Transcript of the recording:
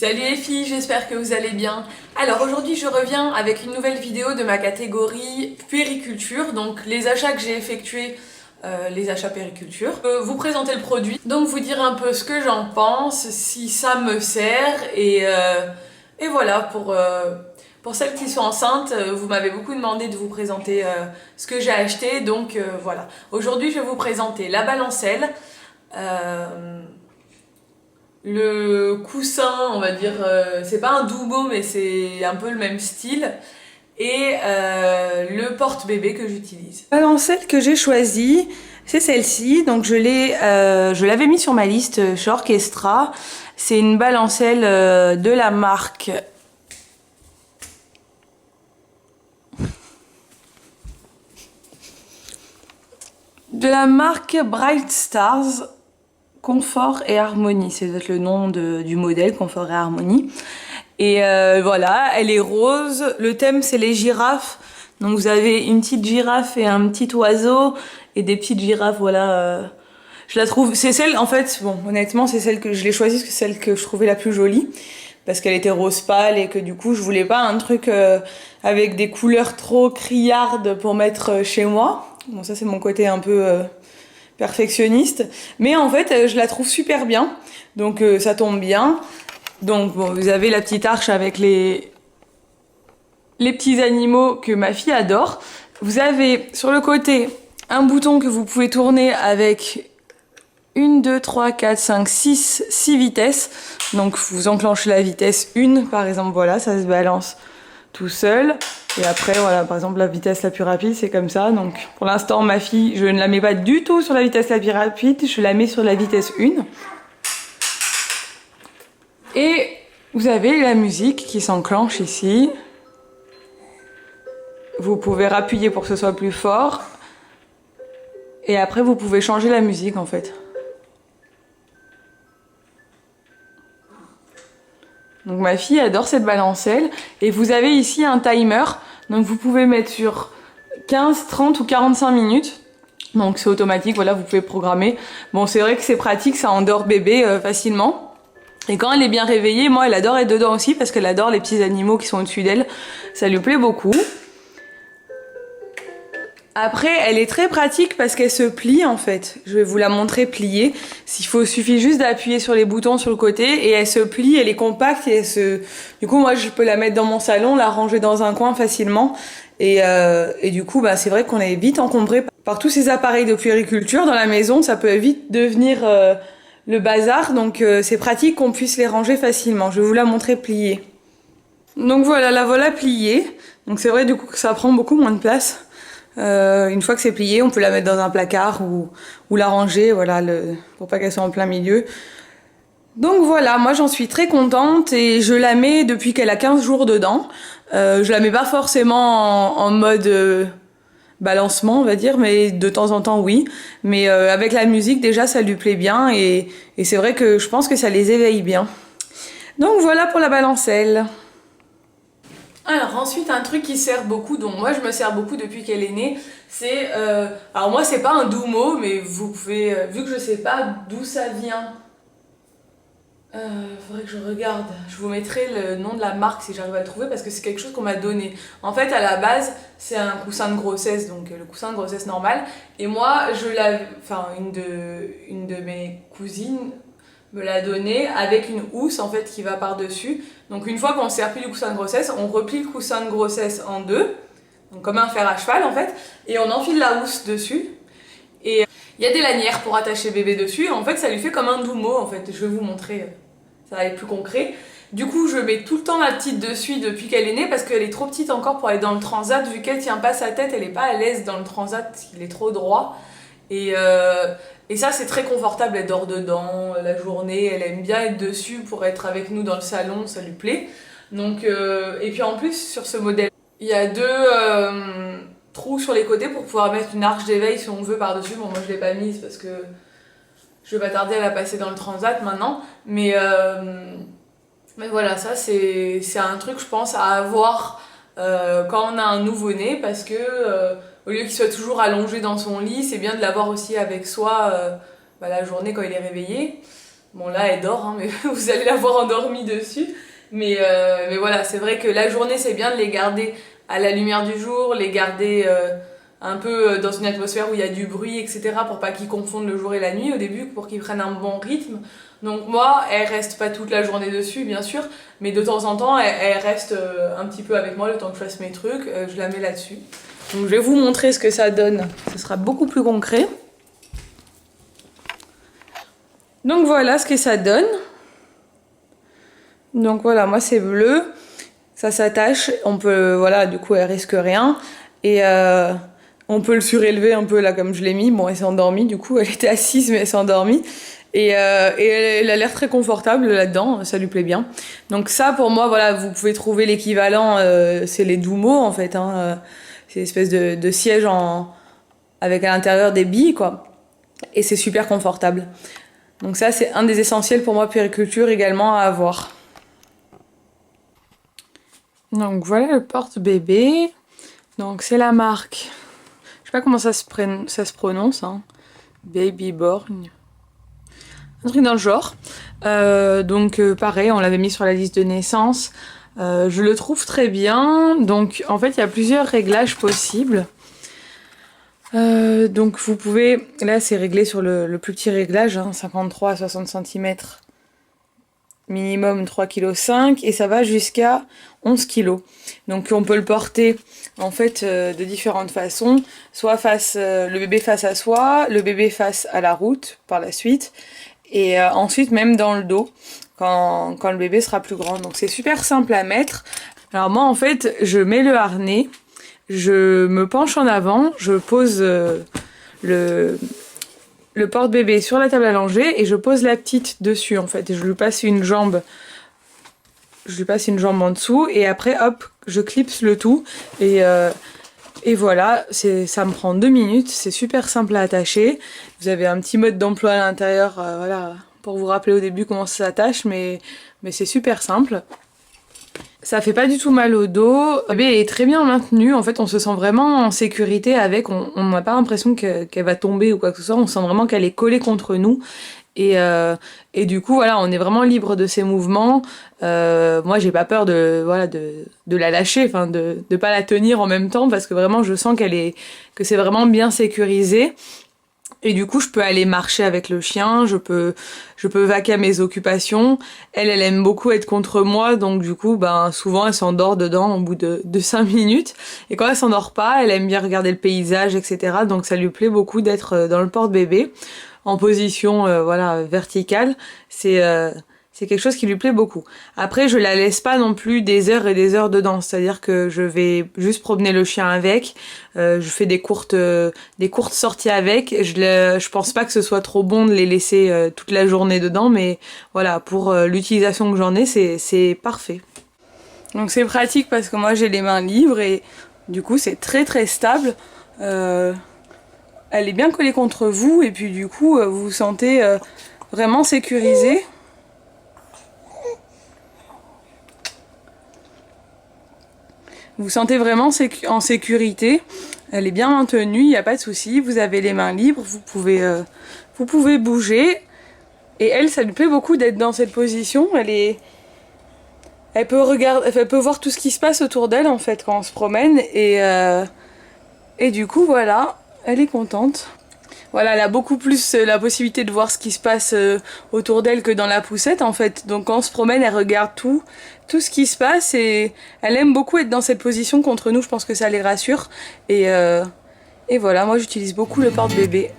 Salut les filles, j'espère que vous allez bien. Alors aujourd'hui je reviens avec une nouvelle vidéo de ma catégorie puériculture, donc les achats que j'ai effectués, les achats puériculture. Vous présenter le produit, donc vous dire un peu ce que j'en pense, si ça me sert et voilà pour celles qui sont enceintes, vous m'avez beaucoup demandé de vous présenter ce que j'ai acheté, donc voilà. Aujourd'hui je vais vous présenter la balancelle, le coussin, on va dire, c'est pas un Doubo mais c'est un peu le même style, et le porte-bébé que j'utilise. La balancelle que j'ai choisie, c'est celle-ci, donc je l'avais mis sur ma liste chez Orchestra. C'est une balancelle de la marque Bright Stars. Confort et Harmonie, c'est le nom du modèle, Confort et Harmonie. Et voilà, elle est rose. Le thème, c'est les girafes. Donc vous avez une petite girafe et un petit oiseau et des petites girafes. Voilà, je la trouve. C'est celle, en fait, bon, honnêtement, c'est celle que je l'ai choisie, parce que c'est celle que je trouvais la plus jolie, parce qu'elle était rose pâle et que du coup, je voulais pas un truc avec des couleurs trop criardes pour mettre chez moi. Bon, ça, c'est mon côté un peu perfectionniste, mais en fait je la trouve super bien, donc ça tombe bien. Donc bon, vous avez la petite arche avec les petits animaux que ma fille adore. Vous avez sur le côté un bouton que vous pouvez tourner avec 1, 2, 3, 4, 5, 6 vitesses. Donc vous enclenchez la vitesse 1 par exemple, voilà, ça se balance tout seul. Et après, voilà, par exemple, la vitesse la plus rapide, c'est comme ça. Donc, pour l'instant, ma fille, je ne la mets pas du tout sur la vitesse la plus rapide, je la mets sur la vitesse 1. Et vous avez la musique qui s'enclenche ici. Vous pouvez appuyer pour que ce soit plus fort. Et après, vous pouvez changer la musique, en fait. Donc ma fille adore cette balancelle. Et vous avez ici un timer. Donc vous pouvez mettre sur 15, 30 ou 45 minutes. Donc c'est automatique, voilà, vous pouvez programmer. Bon, c'est vrai que c'est pratique, ça endort bébé facilement. Et quand elle est bien réveillée, moi elle adore être dedans aussi, parce qu'elle adore les petits animaux qui sont au-dessus d'elle. Ça lui plaît beaucoup. Après, elle est très pratique parce qu'elle se plie en fait. Je vais vous la montrer pliée. Suffit juste d'appuyer sur les boutons sur le côté et elle se plie, elle est compacte et du coup, moi, je peux la mettre dans mon salon, la ranger dans un coin facilement. Et du coup, bah, c'est vrai qu'on est vite encombré par tous ces appareils de puériculture dans la maison. Ça peut vite devenir le bazar. Donc, c'est pratique qu'on puisse les ranger facilement. Je vais vous la montrer pliée. Donc voilà, la voilà pliée. Donc c'est vrai du coup que ça prend beaucoup moins de place. Une fois que c'est plié, on peut la mettre dans un placard ou la ranger, voilà, pour pas qu'elle soit en plein milieu. Donc voilà, moi j'en suis très contente et je la mets depuis qu'elle a 15 jours dedans. Je la mets pas forcément en mode balancement, on va dire, mais de temps en temps oui. Mais avec la musique déjà ça lui plaît bien et c'est vrai que je pense que ça les éveille bien. Donc voilà pour la balancelle. Alors ensuite un truc qui sert beaucoup, dont moi je me sers beaucoup depuis qu'elle est née, c'est, alors moi c'est pas un Doumo, mais vous pouvez, vu que je sais pas d'où ça vient, faudrait que je regarde, je vous mettrai le nom de la marque si j'arrive à le trouver parce que c'est quelque chose qu'on m'a donné. En fait à la base c'est un coussin de grossesse, donc le coussin de grossesse normal, et moi une de mes cousines me l'a donné avec une housse en fait qui va par dessus. Donc une fois qu'on ne sert plus du coussin de grossesse, on replie le coussin de grossesse en deux, donc comme un fer à cheval en fait, et on enfile la housse dessus. Et il y a des lanières pour attacher bébé dessus, et en fait ça lui fait comme un Doumo en fait. Je vais vous montrer, ça va être plus concret. Du coup je mets tout le temps la petite dessus depuis qu'elle est née parce qu'elle est trop petite encore pour aller dans le transat, vu qu'elle tient pas sa tête, elle est pas à l'aise dans le transat, il est trop droit. Et ça c'est très confortable, elle dort dedans la journée, elle aime bien être dessus pour être avec nous dans le salon, ça lui plaît. Donc, et puis en plus sur ce modèle, il y a deux trous sur les côtés pour pouvoir mettre une arche d'éveil si on veut par dessus. Bon moi je l'ai pas mise parce que je vais pas tarder à la passer dans le transat maintenant. Mais voilà, ça c'est un truc je pense à avoir quand on a un nouveau-né, parce que au lieu qu'il soit toujours allongé dans son lit, c'est bien de l'avoir aussi avec soi la journée quand il est réveillé. Bon là elle dort, hein, mais vous allez la voir endormie dessus. Mais voilà, c'est vrai que la journée c'est bien de les garder à la lumière du jour, les garder un peu dans une atmosphère où il y a du bruit, etc. pour pas qu'ils confondent le jour et la nuit au début, pour qu'ils prennent un bon rythme. Donc moi, elle reste pas toute la journée dessus, bien sûr, mais de temps en temps, elle reste un petit peu avec moi le temps que je fasse mes trucs, je la mets là-dessus. Donc je vais vous montrer ce que ça donne, ce sera beaucoup plus concret. Donc voilà ce que ça donne. Donc voilà, moi c'est bleu, ça s'attache, on peut, voilà, du coup elle risque rien. Et on peut le surélever un peu là comme je l'ai mis. Bon, elle s'est endormie, du coup elle était assise mais elle s'est endormie. Et elle a l'air très confortable là-dedans, ça lui plaît bien. Donc ça pour moi, voilà, vous pouvez trouver l'équivalent, c'est les Doumo en fait. Hein, c'est une espèce de siège avec à l'intérieur des billes, quoi. Et c'est super confortable. Donc ça c'est un des essentiels pour moi puériculture également à avoir. Donc voilà le porte-bébé. Donc c'est la marque, je sais pas comment ça se prononce, hein. Babyborn. Un truc dans le genre. Donc pareil, on l'avait mis sur la liste de naissance. Je le trouve très bien. Donc en fait il y a plusieurs réglages possibles. Donc vous pouvez, là c'est réglé sur le plus petit réglage, hein, 53 à 60 cm. Minimum 3,5 kg et ça va jusqu'à 11 kg. Donc on peut le porter en fait de différentes façons, soit le bébé face à soi, le bébé face à la route par la suite, et ensuite même dans le dos quand le bébé sera plus grand. Donc c'est super simple à mettre. Alors moi en fait je mets le harnais, je me penche en avant, je pose le porte-bébé sur la table allongée et je pose la petite dessus en fait. Et je lui passe une jambe en dessous et après hop, je clipse le tout et voilà, ça me prend 2 minutes, c'est super simple à attacher. Vous avez un petit mode d'emploi à l'intérieur, voilà, pour vous rappeler au début comment ça s'attache, mais c'est super simple. Ça fait pas du tout mal au dos, le bébé est très bien maintenu, en fait on se sent vraiment en sécurité avec, on n'a pas l'impression qu'elle va tomber ou quoi que ce soit, on sent vraiment qu'elle est collée contre nous. Et du coup voilà, on est vraiment libre de ses mouvements. Moi j'ai pas peur de la lâcher, enfin de pas la tenir en même temps parce que vraiment je sens que c'est vraiment bien sécurisé. Et du coup, je peux aller marcher avec le chien, je peux vaquer à mes occupations. Elle aime beaucoup être contre moi, donc du coup, souvent elle s'endort dedans au bout de 5 minutes. Et quand elle s'endort pas, elle aime bien regarder le paysage, etc. Donc ça lui plaît beaucoup d'être dans le porte-bébé, en position verticale. C'est quelque chose qui lui plaît beaucoup. Après, je la laisse pas non plus des heures et des heures dedans. C'est-à-dire que je vais juste promener le chien avec. Je fais des courtes sorties avec. Je pense pas que ce soit trop bon de les laisser toute la journée dedans, mais voilà, pour l'utilisation que j'en ai, c'est parfait. Donc c'est pratique parce que moi j'ai les mains libres et du coup c'est très très stable. Elle est bien collée contre vous et puis du coup vous vous sentez vraiment sécurisé. Vous vous sentez vraiment en sécurité, elle est bien maintenue, il n'y a pas de souci, vous avez les mains libres, vous pouvez bouger. Et elle, ça lui plaît beaucoup d'être dans cette position, elle peut voir tout ce qui se passe autour d'elle en fait quand on se promène et du coup voilà, elle est contente. Voilà, elle a beaucoup plus la possibilité de voir ce qui se passe autour d'elle que dans la poussette en fait. Donc quand on se promène, elle regarde tout ce qui se passe et elle aime beaucoup être dans cette position contre nous. Je pense que ça les rassure. Et voilà, moi j'utilise beaucoup le porte-bébé.